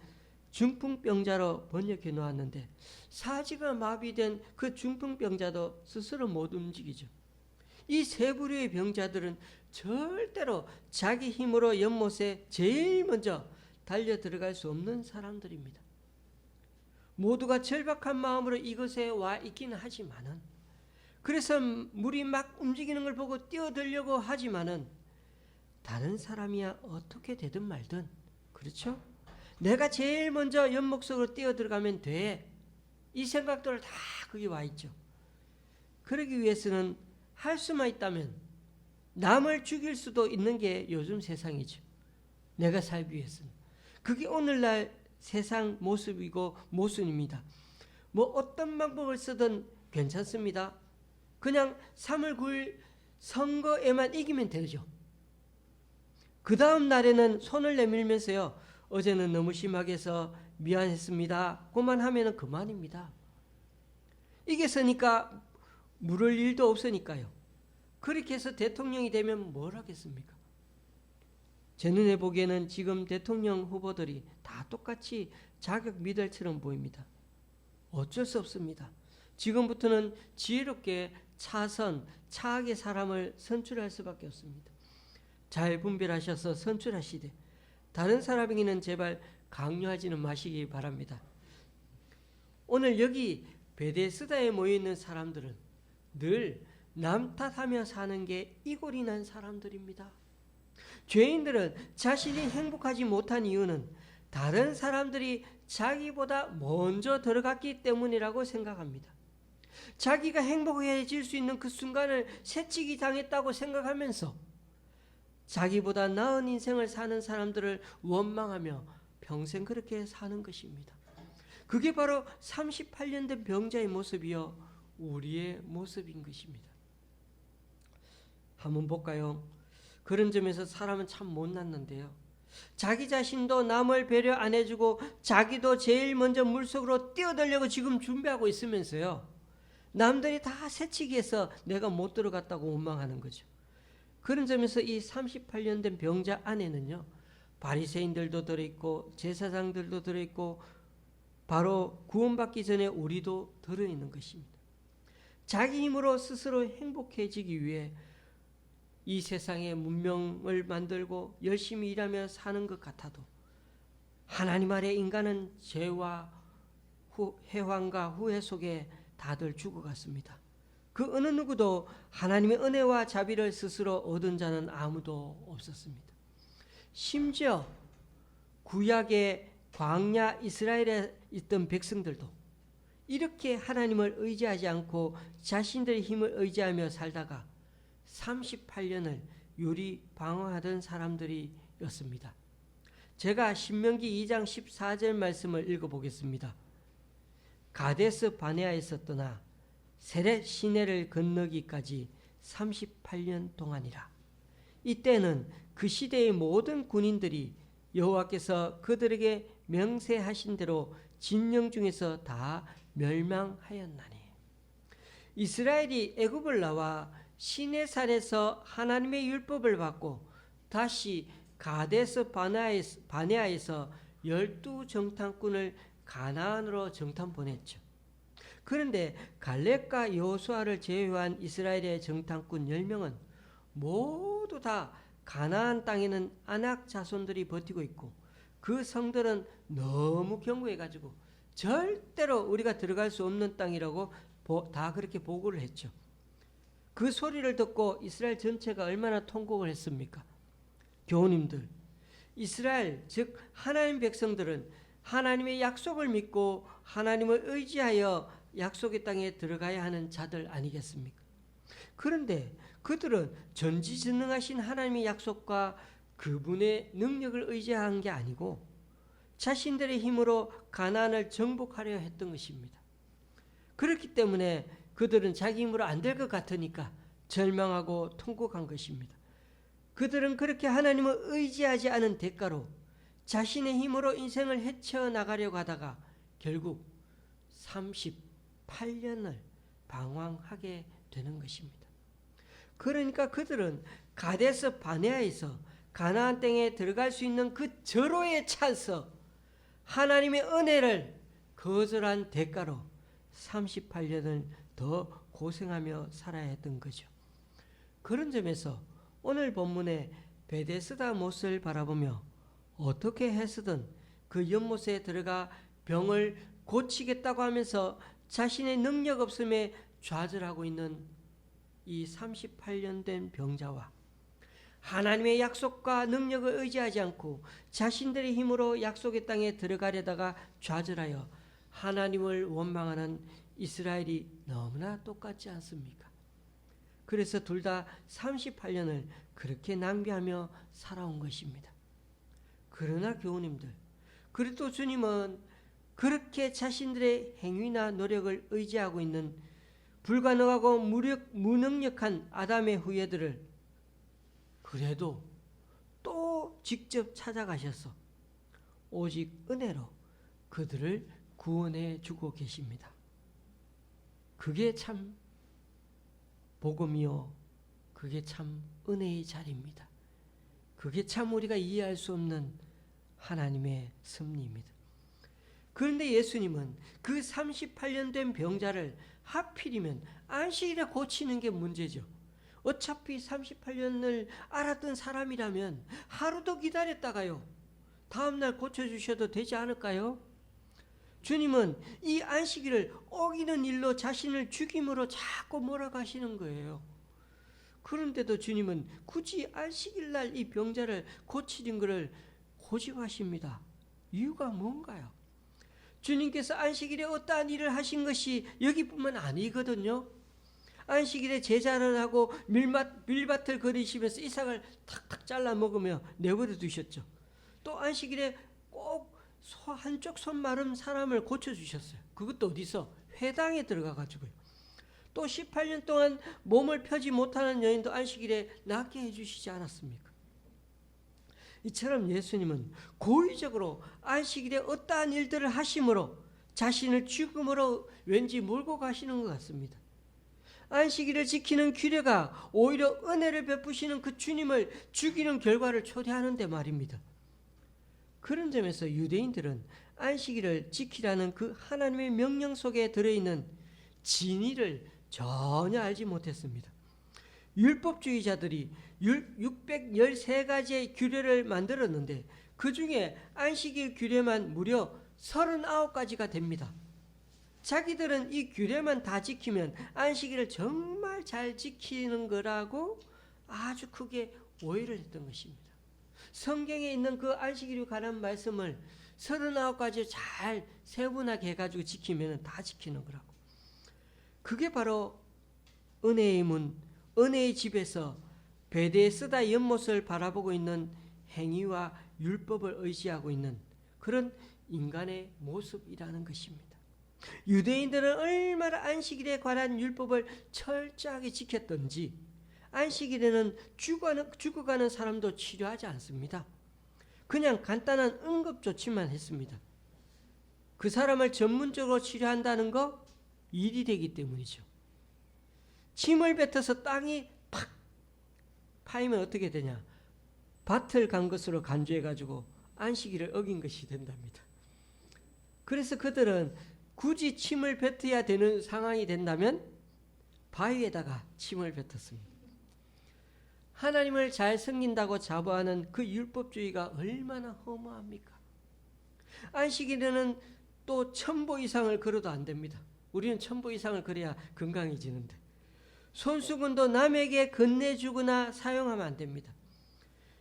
중풍병자로 번역해 놓았는데, 사지가 마비된 그 중풍병자도 스스로 못 움직이죠. 이 세 부류의 병자들은 절대로 자기 힘으로 연못에 제일 먼저 달려 들어갈 수 없는 사람들입니다. 모두가 절박한 마음으로 이곳에 와 있기는 하지만은, 그래서 물이 막 움직이는 걸 보고 뛰어들려고 하지만은 다른 사람이야 어떻게 되든 말든, 그렇죠? 내가 제일 먼저 연못 속으로 뛰어 들어가면 돼. 이 생각들 다 거기 와 있죠. 그러기 위해서는 할 수만 있다면 남을 죽일 수도 있는 게 요즘 세상이죠. 내가 살기 위해서는. 그게 오늘날 세상 모습이고 모순입니다. 뭐 어떤 방법을 쓰든 괜찮습니다. 그냥 3월 9일 선거에만 이기면 되죠. 그 다음 날에는 손을 내밀면서요, 어제는 너무 심하게 해서 미안했습니다, 그만 하면 그만입니다. 이겼으니까 물을 일도 없으니까요. 그렇게 해서 대통령이 되면 뭘 하겠습니까? 제 눈에 보기에는 지금 대통령 후보들이 다 똑같이 자격 미달처럼 보입니다. 어쩔 수 없습니다. 지금부터는 지혜롭게 차악의 사람을 선출할 수밖에 없습니다. 잘 분별하셔서 선출하시되 다른 사람에게는 제발 강요하지는 마시기 바랍니다. 오늘 여기 베데스다에 모여있는 사람들은 늘 남 탓하며 사는 게 이골이 난 사람들입니다. 죄인들은 자신이 행복하지 못한 이유는 다른 사람들이 자기보다 먼저 들어갔기 때문이라고 생각합니다. 자기가 행복해질 수 있는 그 순간을 새치기 당했다고 생각하면서 자기보다 나은 인생을 사는 사람들을 원망하며 평생 그렇게 사는 것입니다. 그게 바로 38년 된 병자의 모습이요, 우리의 모습인 것입니다. 한번 볼까요? 그런 점에서 사람은 참 못났는데요. 자기 자신도 남을 배려 안 해주고 자기도 제일 먼저 물속으로 뛰어들려고 지금 준비하고 있으면서요, 남들이 다 새치기해서 내가 못 들어갔다고 원망하는 거죠. 그런 점에서 이 38년 된 병자 안에는요, 바리새인들도 들어있고 제사장들도 들어있고 바로 구원받기 전에 우리도 들어있는 것입니다. 자기 힘으로 스스로 행복해지기 위해 이 세상의 문명을 만들고 열심히 일하며 사는 것 같아도 하나님 아래 인간은 죄와 해환과 후회 속에 다들 죽어갔습니다. 그 어느 누구도 하나님의 은혜와 자비를 스스로 얻은 자는 아무도 없었습니다. 심지어 구약의 광야 이스라엘에 있던 백성들도 이렇게 하나님을 의지하지 않고 자신들의 힘을 의지하며 살다가 38년을 유리 방황하던 사람들이었습니다. 제가 신명기 2장 14절 말씀을 읽어보겠습니다. 가데스 바네아에서 떠나 세렛 시내를 건너기까지 38년 동안이라. 이때는 그 시대의 모든 군인들이 여호와께서 그들에게 명세하신 대로 진영 중에서 다 멸망하였나니. 이스라엘이 애굽을 나와 시내산에서 하나님의 율법을 받고 다시 가데스 바네아에서 12정탐꾼을 가나안으로 정탐 보냈죠. 그런데 갈렙과 여호수아를 제외한 이스라엘의 정탐꾼 10명은 모두 다 가나안 땅에는 아낙 자손들이 버티고 있고 그 성들은 너무 견고해가지고 절대로 우리가 들어갈 수 없는 땅이라고 다 그렇게 보고를 했죠. 그 소리를 듣고 이스라엘 전체가 얼마나 통곡을 했습니까? 교우님들, 이스라엘 즉 하나님 백성들은 하나님의 약속을 믿고 하나님을 의지하여 약속의 땅에 들어가야 하는 자들 아니겠습니까? 그런데 그들은 전지전능하신 하나님의 약속과 그분의 능력을 의지한 게 아니고 자신들의 힘으로 가나안을 정복하려 했던 것입니다. 그렇기 때문에 그들은 자기 힘으로 안 될 것 같으니까 절망하고 통곡한 것입니다. 그들은 그렇게 하나님을 의지하지 않은 대가로 자신의 힘으로 인생을 헤쳐나가려고 하다가 결국 38년을 방황하게 되는 것입니다. 그러니까 그들은 가데스 바네아에서 가나안 땅에 들어갈 수 있는 그 절호의 찬스, 하나님의 은혜를 거절한 대가로 38년을 더 고생하며 살아야 했던 거죠. 그런 점에서 오늘 본문의 베데스다 못을 바라보며 어떻게 해서든 그 연못에 들어가 병을 고치겠다고 하면서 자신의 능력 없음에 좌절하고 있는 이 38년 된 병자와 하나님의 약속과 능력을 의지하지 않고 자신들의 힘으로 약속의 땅에 들어가려다가 좌절하여 하나님을 원망하는 이스라엘이 너무나 똑같지 않습니까? 그래서 둘 다 38년을 그렇게 낭비하며 살아온 것입니다. 그러나 교우님들, 그래도 주님은 그렇게 자신들의 행위나 노력을 의지하고 있는 불가능하고 무능력한 아담의 후예들을 그래도 또 직접 찾아가셔서 오직 은혜로 그들을 구원해 주고 계십니다. 그게 참 복음이요, 그게 참 은혜의 자리입니다. 그게 참 우리가 이해할 수 없는 하나님의 섭리입니다. 그런데 예수님은 그 38년 된 병자를 하필이면 안식일에 고치는 게 문제죠. 어차피 38년을 알았던 사람이라면 하루 더 기다렸다가요, 다음날 고쳐주셔도 되지 않을까요? 주님은 이 안식일을 어기는 일로 자신을 죽임으로 자꾸 몰아가시는 거예요. 그런데도 주님은 굳이 안식일날 이 병자를 고치는 것을 고집하십니다. 이유가 뭔가요? 주님께서 안식일에 어떠한 일을 하신 것이 여기뿐만 아니거든요. 안식일에 제사를 하고 밀밭을 거리시면서 이삭을 탁탁 잘라 먹으며 내버려 두셨죠. 또 안식일에 꼭 한쪽 손 마른 사람을 고쳐주셨어요. 그것도 어디서? 회당에 들어가가지고요. 또 18년 동안 몸을 펴지 못하는 여인도 안식일에 낫게 해주시지 않았습니까? 이처럼 예수님은 고의적으로 안식일에 어떠한 일들을 하심으로 자신을 죽음으로 왠지 몰고 가시는 것 같습니다. 안식일을 지키는 규례가 오히려 은혜를 베푸시는 그 주님을 죽이는 결과를 초래하는데 말입니다. 그런 점에서 유대인들은 안식일을 지키라는 그 하나님의 명령 속에 들어있는 진리를 전혀 알지 못했습니다. 율법주의자들이 613가지의 규례를 만들었는데 그 중에 안식일 규례만 무려 39가지가 됩니다. 자기들은 이 규례만 다 지키면 안식일을 정말 잘 지키는 거라고 아주 크게 오해를 했던 것입니다. 성경에 있는 그 안식일에 관한 말씀을 39가지 잘 세분하게 해가지고 지키면 다 지키는 거라고. 그게 바로 은혜의 문, 은혜의 집에서 베데스다 연못을 바라보고 있는 행위와 율법을 의지하고 있는 그런 인간의 모습이라는 것입니다. 유대인들은 얼마나 안식일에 관한 율법을 철저하게 지켰던지 안식일에는 죽어가는 사람도 치료하지 않습니다. 그냥 간단한 응급조치만 했습니다. 그 사람을 전문적으로 치료한다는 거 일이 되기 때문이죠. 침을 뱉어서 땅이 팍 파이면 어떻게 되냐? 밭을 간 것으로 간주해가지고 안식일을 어긴 것이 된답니다. 그래서 그들은 굳이 침을 뱉어야 되는 상황이 된다면 바위에다가 침을 뱉었습니다. 하나님을 잘 섬긴다고 자부하는 그 율법주의가 얼마나 허무합니까? 안식일에는 또 1000보 이상을 걸어도 안 됩니다. 우리는 1000보 이상을 걸어야 건강해지는데 손수건도 남에게 건네주거나 사용하면 안 됩니다.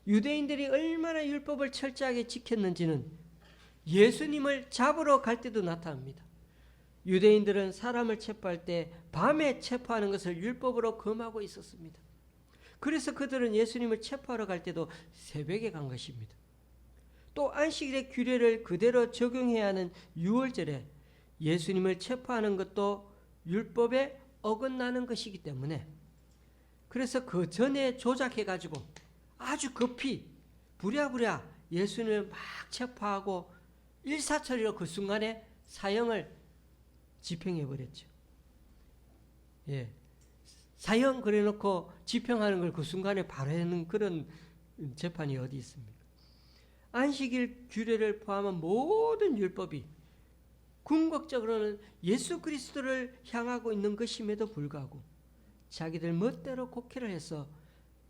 유대인들이 얼마나 율법을 철저하게 지켰는지는 예수님을 잡으러 갈 때도 나타납니다. 유대인들은 사람을 체포할 때 밤에 체포하는 것을 율법으로 금하고 있었습니다. 그래서 그들은 예수님을 체포하러 갈 때도 새벽에 간 것입니다. 또 안식일의 규례를 그대로 적용해야 하는 유월절에 예수님을 체포하는 것도 율법에 어긋나는 것이기 때문에 그래서 그 전에 조작해가지고 아주 급히 부랴부랴 예수님을 막 체포하고 일사천리로 그 순간에 사형을 집행해버렸죠. 예. 사형 그래놓고 집행하는 걸 그 순간에 바로 하는 그런 재판이 어디 있습니까? 안식일 규례를 포함한 모든 율법이 궁극적으로는 예수 그리스도를 향하고 있는 것임에도 불구하고 자기들 멋대로 곡해를 해서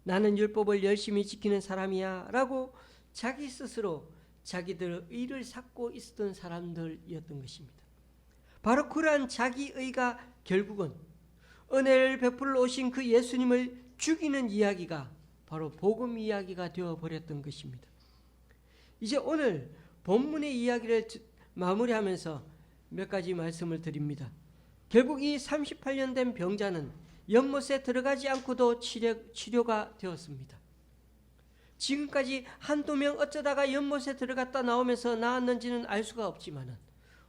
나는 율법을 열심히 지키는 사람이야 라고 자기 스스로 자기들 의를 쌓고 있었던 사람들이었던 것입니다. 바로 그러한 자기의가 결국은 은혜를 베풀러 오신 그 예수님을 죽이는 이야기가 바로 복음 이야기가 되어버렸던 것입니다. 이제 오늘 본문의 이야기를 마무리하면서 몇 가지 말씀을 드립니다. 결국 이 38년 된 병자는 연못에 들어가지 않고도 치료가 되었습니다. 지금까지 한두 명 어쩌다가 연못에 들어갔다 나오면서 나았는지는 알 수가 없지만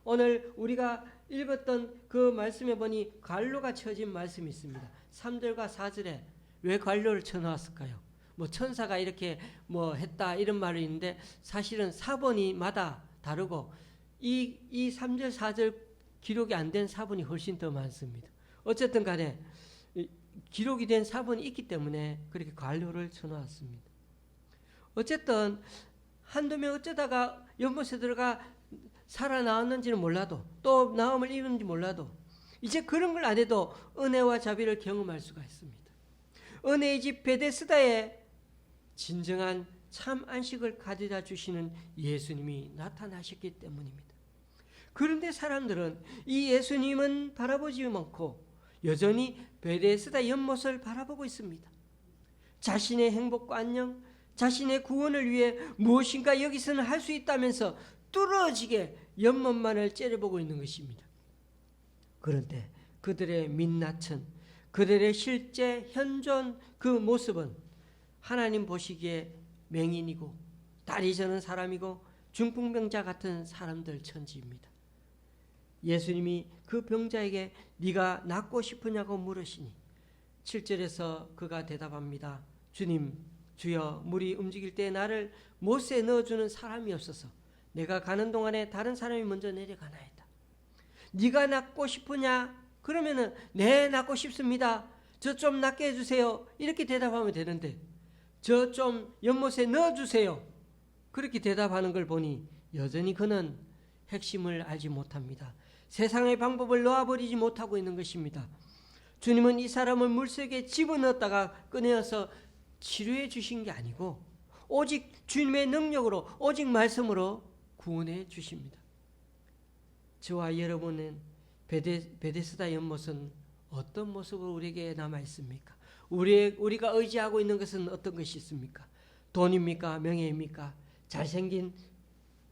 오늘 우리가 읽었던 그 말씀에 보니 관로가 쳐진 말씀이 있습니다. 3절과 4절에 왜 관로를 쳐놓았을까요? 뭐 천사가 이렇게 뭐 했다 이런 말이 있는데 사실은 사본이마다 다르고 이 3절 4절 기록이 안 된 사본이 훨씬 더 많습니다. 어쨌든 간에 기록이 된 사본이 있기 때문에 그렇게 관로를 쳐놓았습니다. 어쨌든 한두 명 어쩌다가 연못에 들어가 살아나왔는지는 몰라도 또 나음을 입은지 몰라도 이제 그런 걸 안 해도 은혜와 자비를 경험할 수가 있습니다. 은혜의 집 베데스다에 진정한 참 안식을 가져다 주시는 예수님이 나타나셨기 때문입니다. 그런데 사람들은 이 예수님은 바라보지 않고 여전히 베데스다 연못을 바라보고 있습니다. 자신의 행복과 안녕, 자신의 구원을 위해 무엇인가 여기서는 할 수 있다면서 뚫어지게 연못만을 째려보고 있는 것입니다. 그런데 그들의 민낯은, 그들의 실제 현존 그 모습은 하나님 보시기에 맹인이고 다리 저는 사람이고 중풍병자 같은 사람들 천지입니다. 예수님이 그 병자에게 네가 낫고 싶으냐고 물으시니 7절에서 그가 대답합니다. 주님, 주여, 물이 움직일 때 나를 못에 넣어주는 사람이 없어서 내가 가는 동안에 다른 사람이 먼저 내려가나이다. 네가 낫고 싶으냐? 그러면은 네, 낫고 싶습니다. 저 좀 낫게 해주세요. 이렇게 대답하면 되는데 저 좀 연못에 넣어주세요. 그렇게 대답하는 걸 보니 여전히 그는 핵심을 알지 못합니다. 세상의 방법을 놓아버리지 못하고 있는 것입니다. 주님은 이 사람을 물속에 집어넣었다가 꺼내어서 치료해 주신 게 아니고 오직 주님의 능력으로, 오직 말씀으로 구원해 주십니다. 저와 여러분은 베데스다 연못은 어떤 모습으로 우리에게 남아 있습니까? 우리가 의지하고 있는 것은 어떤 것이 있습니까? 돈입니까? 명예입니까? 잘생긴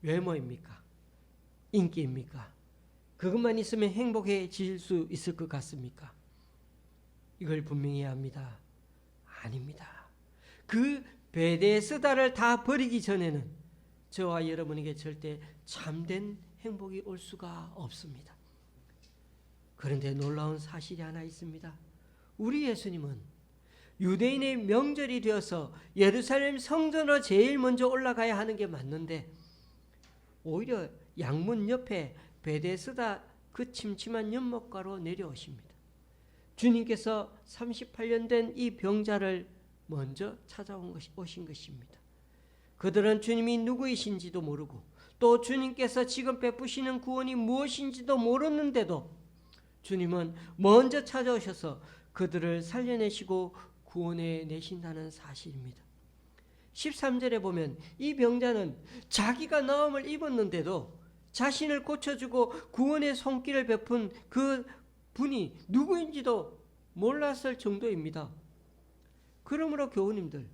외모입니까? 인기입니까? 그것만 있으면 행복해질 수 있을 것 같습니까? 이걸 분명히 합니다. 아닙니다. 그 베데스다를 다 버리기 전에는 저와 여러분에게 절대 참된 행복이 올 수가 없습니다. 그런데 놀라운 사실이 하나 있습니다. 우리 예수님은 유대인의 명절이 되어서 예루살렘 성전으로 제일 먼저 올라가야 하는 게 맞는데 오히려 양문 옆에 베데스다 그 침침한 연못가로 내려오십니다. 주님께서 38년 된 이 병자를 먼저 오신 것입니다. 그들은 주님이 누구이신지도 모르고 또 주님께서 지금 베푸시는 구원이 무엇인지도 모르는데도 주님은 먼저 찾아오셔서 그들을 살려내시고 구원해 내신다는 사실입니다. 13절에 보면 이 병자는 자기가 나음을 입었는데도 자신을 고쳐주고 구원의 손길을 베푼 그 분이 누구인지도 몰랐을 정도입니다. 그러므로 교우님들,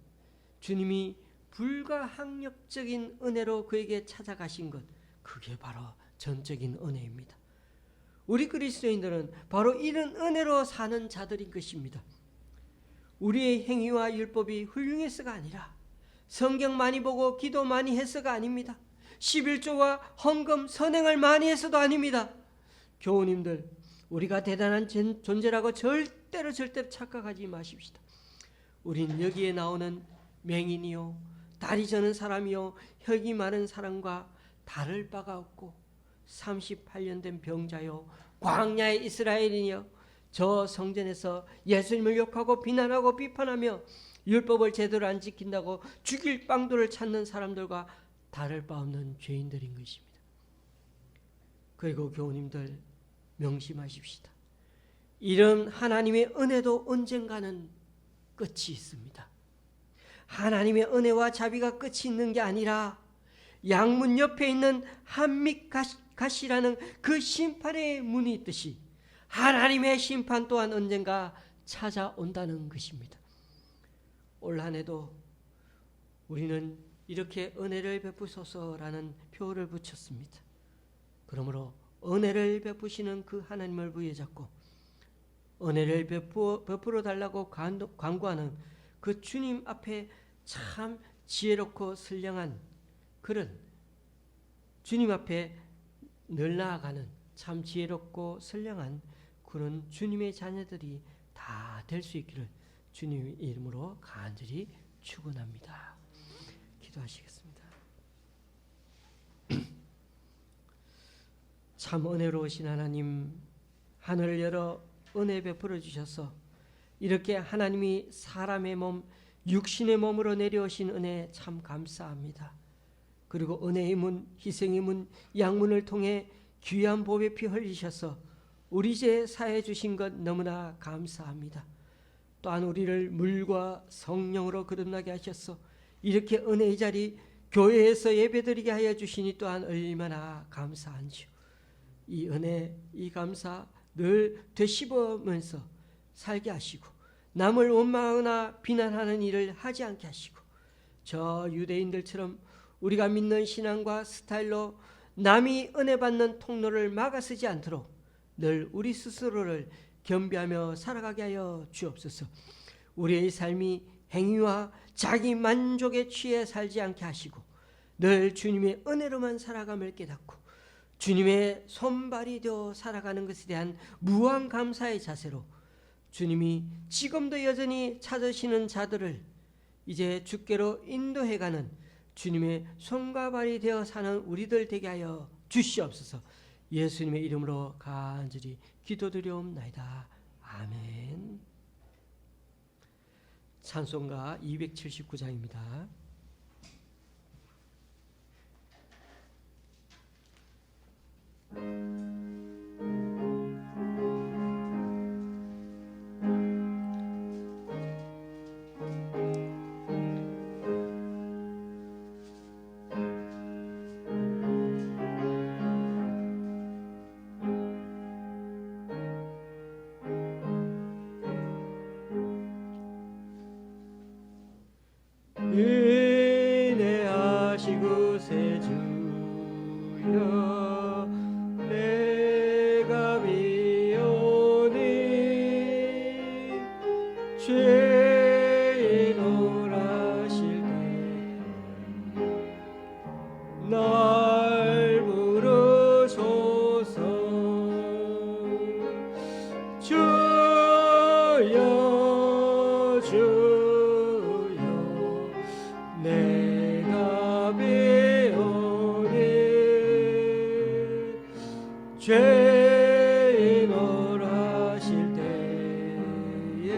주님이 불가항력적인 은혜로 그에게 찾아가신 것, 그게 바로 전적인 은혜입니다. 우리 그리스도인들은 바로 이런 은혜로 사는 자들인 것입니다. 우리의 행위와 율법이 훌륭해서가 아니라 성경 많이 보고 기도 많이 해서가 아닙니다. 11조와 헌금 선행을 많이 해서도 아닙니다. 교우님들, 우리가 대단한 존재라고 절대로 착각하지 마십시다. 우린 여기에 나오는 맹인이요, 다리 저는 사람이요, 혈기 많은 사람과 다를 바가 없고 38년 된 병자요, 광야의 이스라엘이요, 저 성전에서 예수님을 욕하고 비난하고 비판하며 율법을 제대로 안 지킨다고 죽일 방도를 찾는 사람들과 다를 바 없는 죄인들인 것입니다. 그리고 교우님들 명심하십시다. 이런 하나님의 은혜도 언젠가는 끝이 있습니다. 하나님의 은혜와 자비가 끝이 있는 게 아니라 양문 옆에 있는 한밋갓이라는 그 심판의 문이 있듯이 하나님의 심판 또한 언젠가 찾아온다는 것입니다. 올 한 해도 우리는 이렇게 은혜를 베푸소서라는 표를 붙였습니다. 그러므로 은혜를 베푸시는 그 하나님을 부여잡고 은혜를 베풀어 달라고 간구하는 그 주님 앞에 참 지혜롭고 선량한 그런 주님 앞에 늘 나아가는 참 지혜롭고 선량한 그런 주님의 자녀들이 다 될 수 있기를 주님의 이름으로 간절히 축원합니다. 기도하시겠습니다. 참 은혜로우신 하나님, 하늘을 열어 은혜 베풀어 주셔서 이렇게 하나님이 사람의 몸, 육신의 몸으로 내려오신 은혜 참 감사합니다. 그리고 은혜의 문, 희생의 문, 양문을 통해 귀한 보배 피 흘리셔서 우리 죄 사해 주신 것 너무나 감사합니다. 또한 우리를 물과 성령으로 거듭나게 하셔서 이렇게 은혜의 자리 교회에서 예배드리게 하여 주시니 또한 얼마나 감사한지요. 이 은혜, 이 감사 늘 되씹으면서 살게 하시고 남을 원망하거나 비난하는 일을 하지 않게 하시고 저 유대인들처럼 우리가 믿는 신앙과 스타일로 남이 은혜 받는 통로를 막아서지 않도록 늘 우리 스스로를 겸비하며 살아가게 하여 주옵소서. 우리의 삶이 행위와 자기 만족에 취해 살지 않게 하시고 늘 주님의 은혜로만 살아감을 깨닫고 주님의 손발이 되어 살아가는 것에 대한 무한 감사의 자세로 주님이 지금도 여전히 찾으시는 자들을 이제 주께로 인도해가는 주님의 손과 발이 되어 사는 우리들 되게 하여 주시옵소서. 예수님의 이름으로 간절히 기도드리옵나이다. 아멘. 찬송가 279장입니다. 은혜하시고 세주여 내가 비오니 죄인 오라실 때 날 부르소서. 주여 주여 내가 비오니 죄인 오라실 때에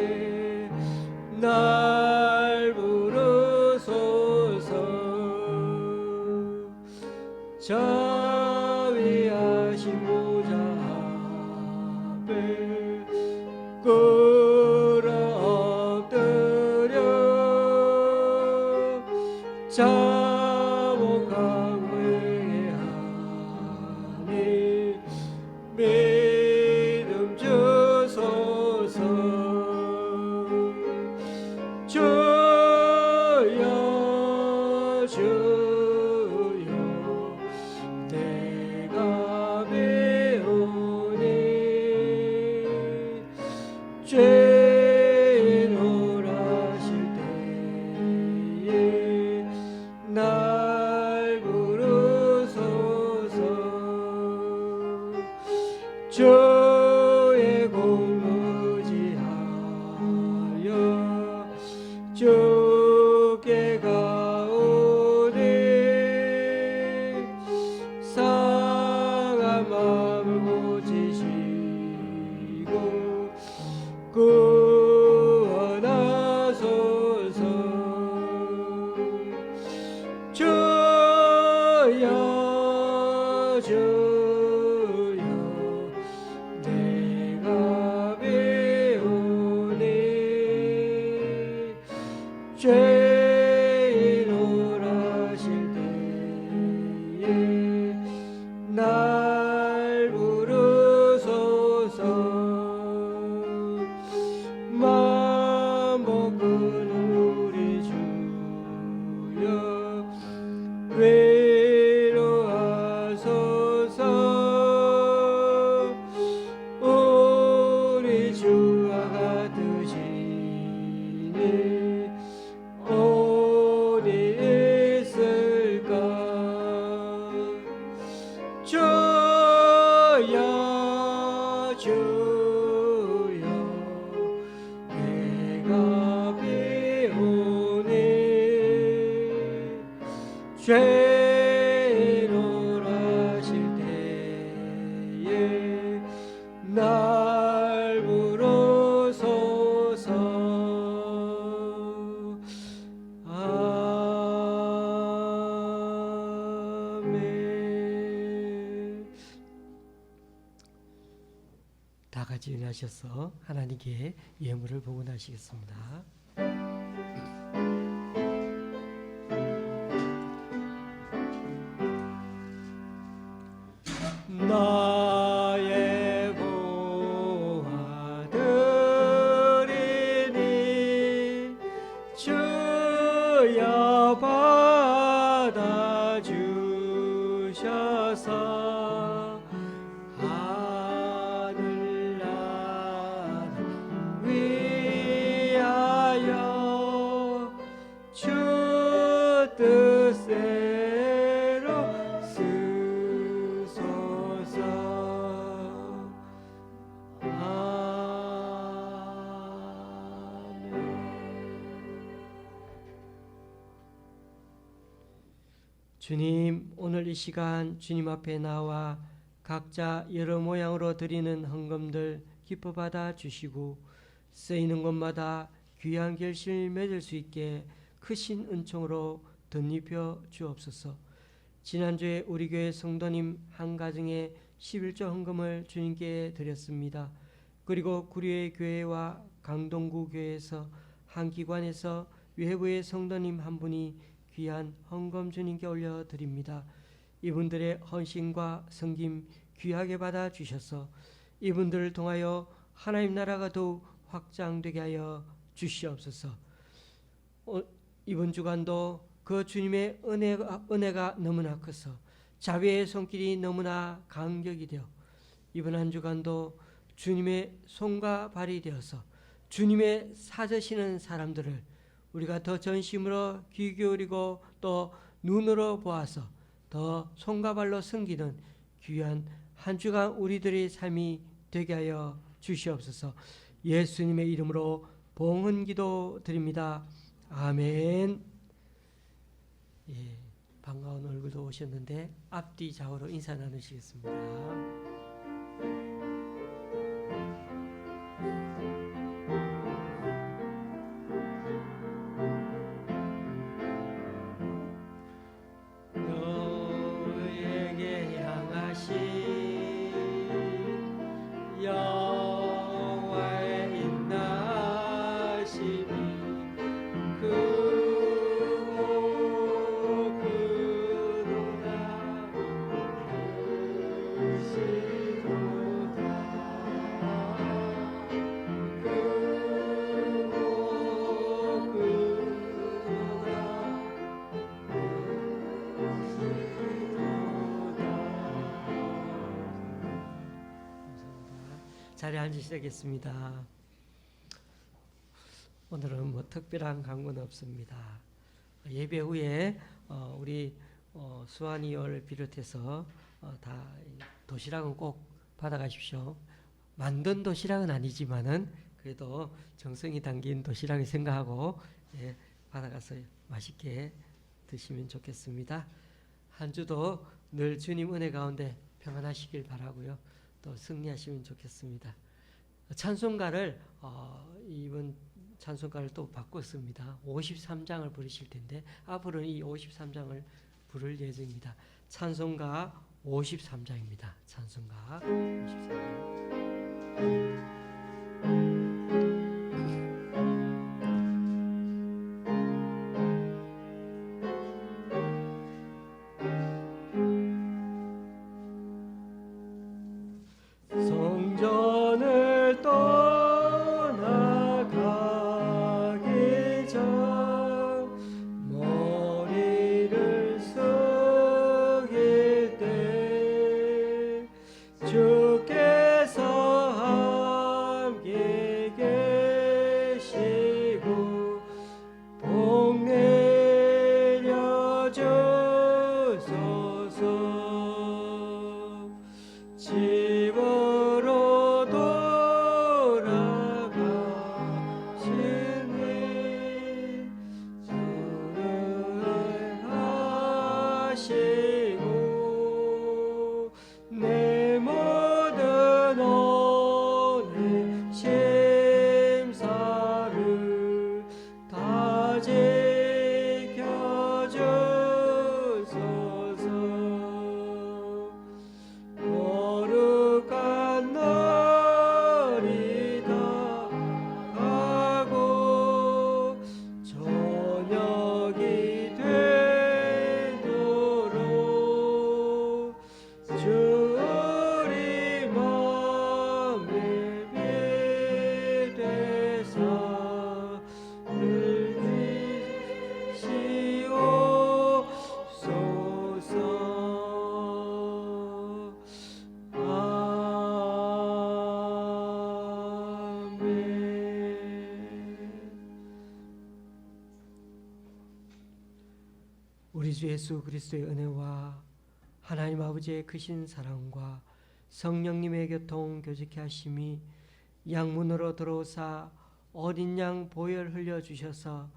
날 부르소서. 자위하신 보좌 앞에 꿇어 엎드려 자복하고 회개하니 믿음 주소서. 주여 주여 내가 비오니 죄인 오라실 때에 날 부르소서. 주의 공 의지하여 주께 가오니 상한 마음을 고치시고 구원하소서. 주여 주여 내가 비오니 죄인 오라실 때에 날 부르소서. 마음 끄는 우리 주여 위로하소서. 우리 주와 같으시니 어디 있을까. 주여 주여 내가 비오니 죄인 오라실 때에 날 부르소서. 아멘. 다 같이 일어나셔서 하나님께 예물을 봉헌하시겠습니다. 나의 보아드리니 주여 받아주셔서 하늘나라 위하여 주 뜻대로 쓰소서. 아멘. 주님, 오늘 이 시간 주님 앞에 나와 각자 여러 모양으로 드리는 헌금들 기뻐 받아 주시고 쓰이는 곳마다 귀한 결실을 맺을 수 있게 크신 은총으로 덧입혀 주옵소서. 지난주에 우리 교회 성도님 한 가정에 11조 헌금을 주님께 드렸습니다. 그리고 구리의 교회와 강동구 교회에서 한 기관에서 외부의 성도님 한 분이 귀한 헌금 주님께 올려드립니다. 이분들의 헌신과 섬김 귀하게 받아 주셔서 이분들을 통하여 하나님 나라가 더욱 확장되게 하여 주시옵소서. 이번 주간도 그 주님의 은혜가 너무나 커서 자비의 손길이 너무나 간격이 되어 이번 한 주간도 주님의 손과 발이 되어서 주님의 사저시는 사람들을 우리가 더 전심으로 귀 기울이고 또 눈으로 보아서 더 손과 발로 섬기는 귀한 한 주간 우리들의 삶이 되게 하여 주시옵소서. 예수님의 이름으로 봉헌기도 드립니다. 아멘. 예, 반가운 얼굴도 오셨는데 앞뒤 좌우로 인사 나누시겠습니다. 너에게 향하신 여호와의 인나심이 자리에 앉으시겠습니다. 오늘은 뭐 특별한 강구는 없습니다. 예배 후에 우리 수환이를 비롯해서 다 도시락은 꼭 받아가십시오. 만든 도시락은 아니지만은 그래도 정성이 담긴 도시락을 생각하고 받아가서 맛있게 드시면 좋겠습니다. 한 주도 늘 주님 은혜 가운데 평안하시길 바라고요. 또 승리하시면 좋겠습니다. 찬송가를 이번 찬송가를 또 바꿨습니다. 53장을 부르실 텐데 앞으로는 이 53장을 부를 예정입니다. 찬송가 53장입니다. 찬송가 53장. 성전을 떠나가기 전 머리를 숙일 때 주께서 함께 계시고 복 내려 주소서. 집으로 돌아가시니 수능하시고 내 모든 오늘 심사를 다 지켜주소서. 주 예수 그리스도의 은혜와 하나님 아버지의 크신 사랑과 성령님의 교통 교제케 하심이 양문으로 들어오사 어린 양 보혈 흘려 주셔서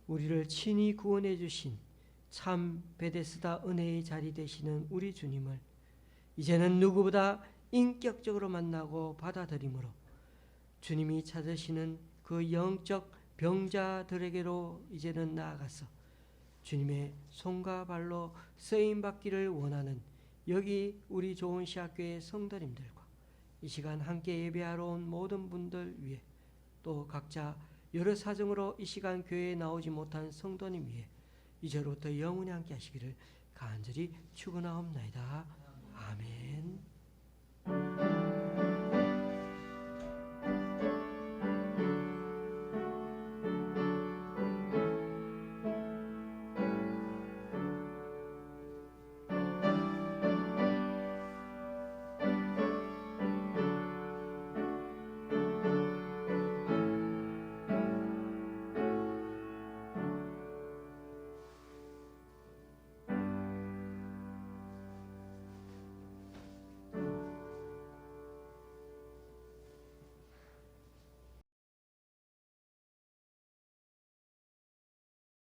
우리를 친히 구원해 주신 참 베데스다 은혜의 자리 되시는 우리 주님을 이제는 누구보다 인격적으로 만나고 받아들임으로 주님이 찾으시는 그 영적 병자들에게로 이제는 나아가서 주님의 손과 발로 쓰임 받기를 원하는 여기 우리 좋은 시학교의 성도님들과 이 시간 함께 예배하러 온 모든 분들 위해 또 각자 여러 사정으로 이 시간 교회에 나오지 못한 성도님 위해 이제로부터 영원히 함께 하시기를 간절히 축원하옵나이다. 아멘.